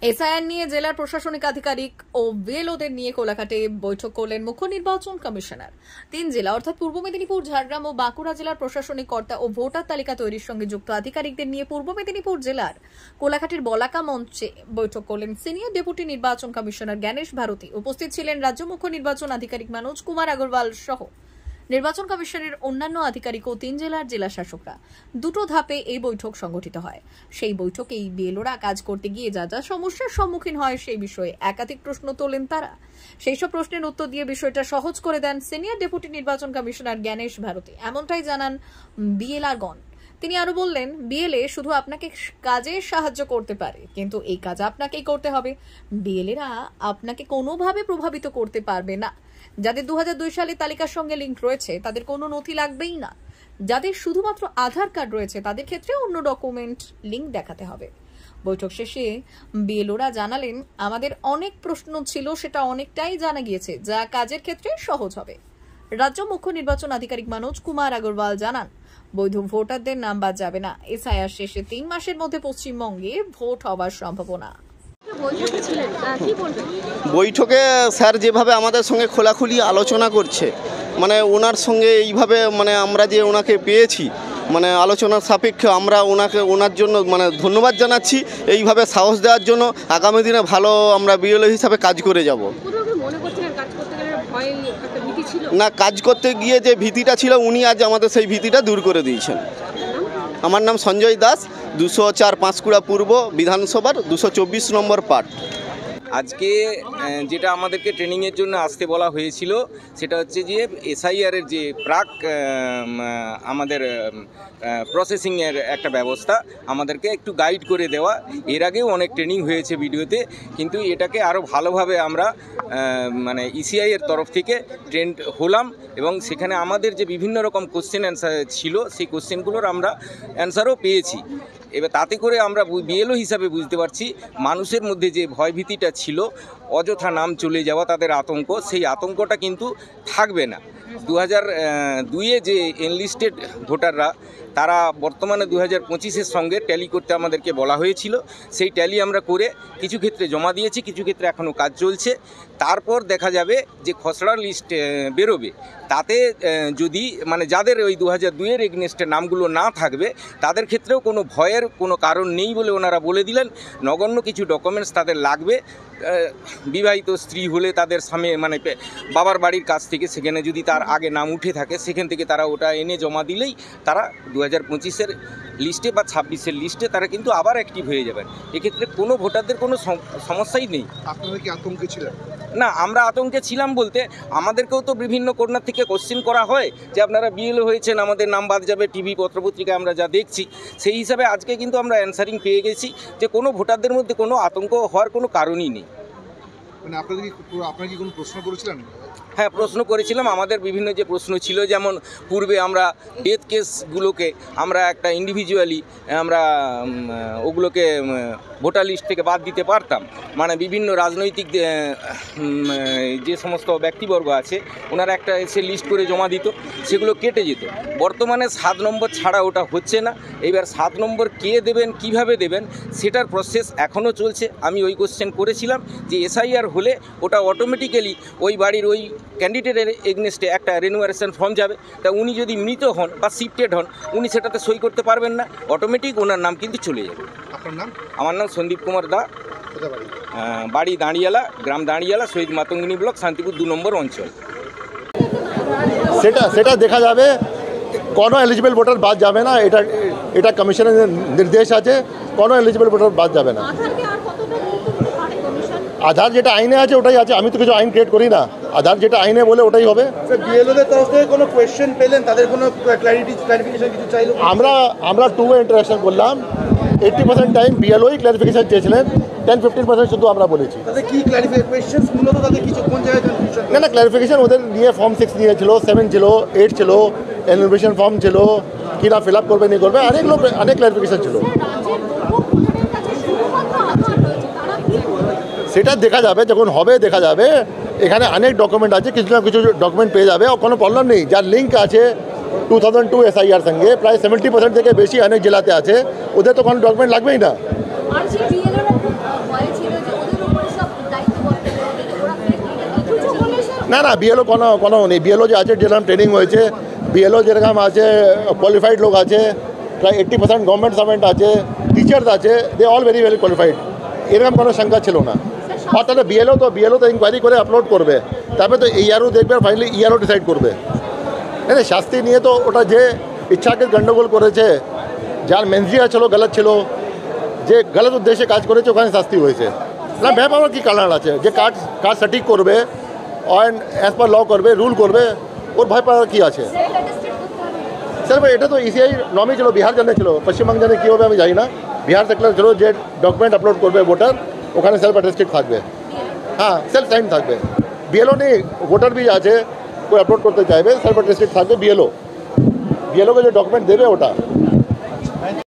SIR নিয়ে জেলার প্রশাসনিক আধিকারিক ও বিএলওদের নিয়ে কোলাঘাটে বৈঠক করলেন মুখ্য নির্বাচন কমিশনার। 3 জেলা অর্থাৎ পূর্ব মেদিনীপুর, ঝাড়গ্রাম ও বাঁকুড়া জেলার প্রশাসনিক কর্তা ও ভোটার তালিকা তৈরির সঙ্গে যুক্ত আধিকারিকদের নিয়ে পূর্ব মেদিনীপুর জেলার কোলাঘাটের বলাকা মঞ্চে বৈঠক করলেন সিনিয়র ডেপুটি নির্বাচন কমিশনার জ্ঞানেশ ভারতী। উপস্থিত ছিলেন রাজ্য মুখ্য নির্বাচন আধিকারিক মনোজ কুমার আগরওয়াল সহ নির্বাচন কমিশনের অন্যান্য আধিকারিক ও 3 জেলার জেলা শাসকরা। দুটো ধাপে এই বৈঠক সংগঠিত হয়। সেই বৈঠকে এই বিএলওরা কাজ করতে গিয়ে যা যা সমস্যার সম্মুখীন হয় সেই বিষয়ে একাধিক প্রশ্ন তোলেন তারা। সেই সব প্রশ্নের উত্তর দিয়ে বিষয়টা সহজ করে দেন সিনিয়র ডেপুটি নির্বাচন কমিশনার জ্ঞানেশ ভারতী। এমনটাই জানান বিএলআরগণ। তিনি আরো বললেন, বিএলএ শুধু আপনাকে কাজে সাহায্য করতে পারে, কিন্তু এই কাজ আপনাকেই করতে হবে। বিএলএরা আপনাকে কোনোভাবে প্রভাবিত করতে পারবে না। যাদের 2002 সালের তালিকার সঙ্গে লিঙ্ক রয়েছে তাদের কোনো নথি লাগবেই না। যাদের শুধুমাত্র আধার কার্ড রয়েছে তাদের ক্ষেত্রে অন্য ডকুমেন্ট লিঙ্ক দেখাতে হবে। বৈঠক শেষে বিএলওরা জানালেন, আমাদের অনেক প্রশ্ন ছিল, সেটা অনেকটাই জানা গিয়েছে, যা কাজের ক্ষেত্রে সহজ হবে। রাজ্য মুখ্য নির্বাচন আধিকারিক মনোজ কুমার আগরওয়াল জানান, বৈধ ভোটারদের নাম বাদ যাবে না। এসআইআর শেষে 3 মাসের মধ্যে পশ্চিমবঙ্গে ভোট হওয়ার সম্ভাবনা। বৈঠকে স্যার যেভাবে আমাদের সঙ্গে খোলাখুলি আলোচনা করছে, মানে ওনার সঙ্গে এইভাবে মানে আমরা যে ওনাকে পেয়েছি, মানে আলোচনার সাপেক্ষে আমরা ওনার জন্য মানে ধন্যবাদ জানাচ্ছি। এইভাবে সাহস দেওয়ার জন্য আগামী দিনে ভালো আমরা বিএলও হিসাবে কাজ করে যাব। না, কাজ করতে গিয়ে যে ভীতিটা ছিল উনি আজ আমাদের সেই ভীতিটা দূর করে দিয়েছেন। আমার নাম সঞ্জয় দাস, 204 পাঁশকুড়া পূর্ব বিধানসভার 224 নম্বর পার্ট। আজকে যেটা আমাদেরকে ট্রেনিংয়ের জন্য আসতে বলা হয়েছিল সেটা হচ্ছে যে এসআইআরের যে প্রাক আমাদের প্রসেসিংয়ের একটা ব্যবস্থা, আমাদেরকে একটু গাইড করে দেওয়া। এর আগেও অনেক ট্রেনিং হয়েছে ভিডিওতে, কিন্তু এটাকে আরও ভালোভাবে আমরা মানে ইসিআইয়ের তরফ থেকে ট্রেন্ড হলাম এবং সেখানে আমাদের যে বিভিন্ন রকম কোশ্চেন অ্যান্সার ছিল সেই কোশ্চেনগুলোর আমরা অ্যান্সারও পেয়েছি। এবার তাতে করে আমরা বিএলও হিসাবে বুঝতে পারছি মানুষের মধ্যে যে ভয়ভীতিটা ছিল, অযথা নাম চলে যাওয়া, তাদের আতঙ্ক, সেই আতঙ্কটা কিন্তু থাকবে না। 2002-এ যে এনলিস্টেড ভোটাররা তারা বর্তমানে 2025-এর সঙ্গে ট্যালি করতে আমাদেরকে বলা হয়েছিল। সেই ট্যালি আমরা করে কিছু ক্ষেত্রে জমা দিয়েছি, কিছু ক্ষেত্রে এখনও কাজ চলছে। তারপর দেখা যাবে যে খসড়া লিস্ট বেরোবে, তাতে যদি মানে যাদের ওই 2002-এর এগনেস্টে নামগুলো না থাকবে তাদের ক্ষেত্রেও কোনো ভয়ের কোনো কারণ নেই বলে ওনারা বলে দিলেন। নগণ্য কিছু ডকুমেন্টস তাদের লাগবে। বিবাহিত স্ত্রী হলে তাদের স্বামী মানে বাবার বাড়ির কাছ থেকে সেখানে যদি তার আগে নাম উঠে থাকে সেখান থেকে তারা ওটা এনে জমা দিলেই তারা 2025-এর লিস্টে বা 26-এর লিস্টে তারা কিন্তু আবার অ্যাক্টিভ হয়ে যাবেন। এক্ষেত্রে কোনো ভোটারদের কোনো সমস্যাই নেই। আপনারা কি আতঙ্কে ছিলেন? না, আমরা আতঙ্কে ছিলাম বলতে আমাদেরকেও তো বিভিন্ন কর্নার থেকে কোশ্চেন করা হয় যে আপনারা বিএলও হয়েছেন, আমাদের নাম বাদ যাবে। টিভি পত্রপত্রিকায় আমরা যা দেখছি সেই হিসাবে আজকে কিন্তু আমরা অ্যান্সারিং পেয়ে গেছি যে কোনো ভোটারদের মধ্যে কোনো আতঙ্ক হওয়ার কোনো কারণই নেই। মানে আপনারা কি কোনো প্রশ্ন করেছিলেন? হ্যাঁ, প্রশ্ন করেছিলাম। আমাদের বিভিন্ন যে প্রশ্ন ছিল, যেমন পূর্বে আমরা ডেথ কেসগুলোকে আমরা একটা ইন্ডিভিজুয়ালি আমরা ওগুলোকে ভোটার লিস্ট থেকে বাদ দিতে পারতাম। মানে বিভিন্ন রাজনৈতিক যে সমস্ত ব্যক্তিবর্গ আছে ওনারা একটা এসে লিস্ট করে জমা দিত, সেগুলো কেটে যেত। বর্তমানে 7 নম্বর ছাড়া ওটা হচ্ছে না। এবার 7 নম্বর কে দেবেন, কিভাবে দেবেন সেটার প্রসেস এখনও চলছে। আমি ওই কোশ্চেন করেছিলাম যে এসআইআর হলে ওটা অটোমেটিক্যালি ওই বাড়ির ওই ক্যান্ডিডেটের এগনেস্টে একটা রেনুয়ারেশন ফর্ম যাবে। তা উনি যদি মৃত হন বা শিফটেড হন উনি সেটাতে সই করতে পারবেন না, অটোমেটিক ওনার নাম কিন্তু চলে যাবে। আপনার নাম? আমার নাম সন্দীপ কুমার দা, বাড়ি দাঁড়িয়ালা, গ্রাম দাঁড়িয়ালা, শহীদ মাতঙ্গিনী ব্লক, শান্তিপুর 2 নম্বর অঞ্চল। সেটা দেখা যাবে। কোনো এলিজিবল ভোটার বাদ যাবে না, এটা কমিশনের নির্দেশ আছে। কোনো এলিজিবল ভোটার বাদ যাবে না। আধার যেটা আইনে আছে ওটাই আছে, আমি তো কিছু আইন ক্রিয়েট করি না। আধার যেটা আইনে বলে ওটাই হবে। বিএলওদের তরফ থেকে কোনো কোয়েশ্চেন পেলেন, তাদের কোনো ক্লারিফিকেশন কিছু চাইলো? আমরা 2 ওয়ে ইন্টারাকশন করলাম। 80% টাইম বিএলওই ক্লারিফিকেশন চেয়েছিলেন, 10-15% শুধু আমরা বলেছি। তাদের কি ক্লারিফিকেশন মূলত তাদের কিছু কোন জায়গায় কনফিউশন? না, ক্লারিফিকেশন ওদের নিয়ে ফর্ম 6 নিয়েছিল, 7 ছিল, 8 ছিল, এনভিটেশন ফর্ম ছিল, কিনা ফিল আপ করবে নিয়ে করবে, অনেক ক্লারিফিকেশন ছিল। সেটা দেখা যাবে, যখন হবে দেখা যাবে। এখানে অনেক ডকুমেন্ট আছে, কিছু না কিছু ডকুমেন্ট পেয়ে যাবে, কোনো প্রবলেম নেই। যার লিঙ্ক আছে 2002 এসআইআর সঙ্গে প্রায় 70% থেকে বেশি অনেক জেলাতে আছে, ওদের তো কোনো ডকুমেন্ট লাগবেই না। না না বিএলও কোনো নেই। বিএলও যে আছে যেরকম ট্রেনিং হয়েছে, বিএলও যেরকম আছে, কোয়ালিফাইড লোক আছে, প্রায় 80% গভর্নমেন্ট সার্ভেন্ট আছে, টিচার্স আছে, they all very very qualified, এরকম কোনো শঙ্কা ছিল না। আর তাহলে বিএলও তো ইনকোয়ারি করে আপলোড করবে, তারপরে তো ইআরও দেখবে, ফাইনালি ইআরও ডিসাইড করবে। না শাস্তি নিয়ে তো ওটা যে ইচ্ছাকে গণ্ডগোল করেছে, যার মেনজিয়া ছিল গলত ছিল, যে গলত উদ্দেশ্যে কাজ করেছে ওখানে শাস্তি হয়েছে। না ভয় পাওয়ার কী কারণ আছে? যে কাজ সঠিক করবে, অ্যান্ড অ্যাজ পার ল করবে, রুল করবে, ওর ভয় পাওয়ার কী আছে? স্যার এটা তো ইসিআই নর্মই ছিল, বিহার জানে ছিল, পশ্চিমবঙ্গ জানে কী হবে আমি জানি না। বিহার সেক্টর ছিল যে ডকুমেন্ট আপলোড করবে ভোটার, ওখানে সেলফ অ্যাটেস্টেড থাকবে, হ্যাঁ সেলফ সাইন থাকবে। বিএলও নেই, ভোটার বি আছে, कोई अपलोड करते चाहे सेल्फ अटेस्टेड था बिएलओ के जो डॉक्यूमेंट देवे ओटा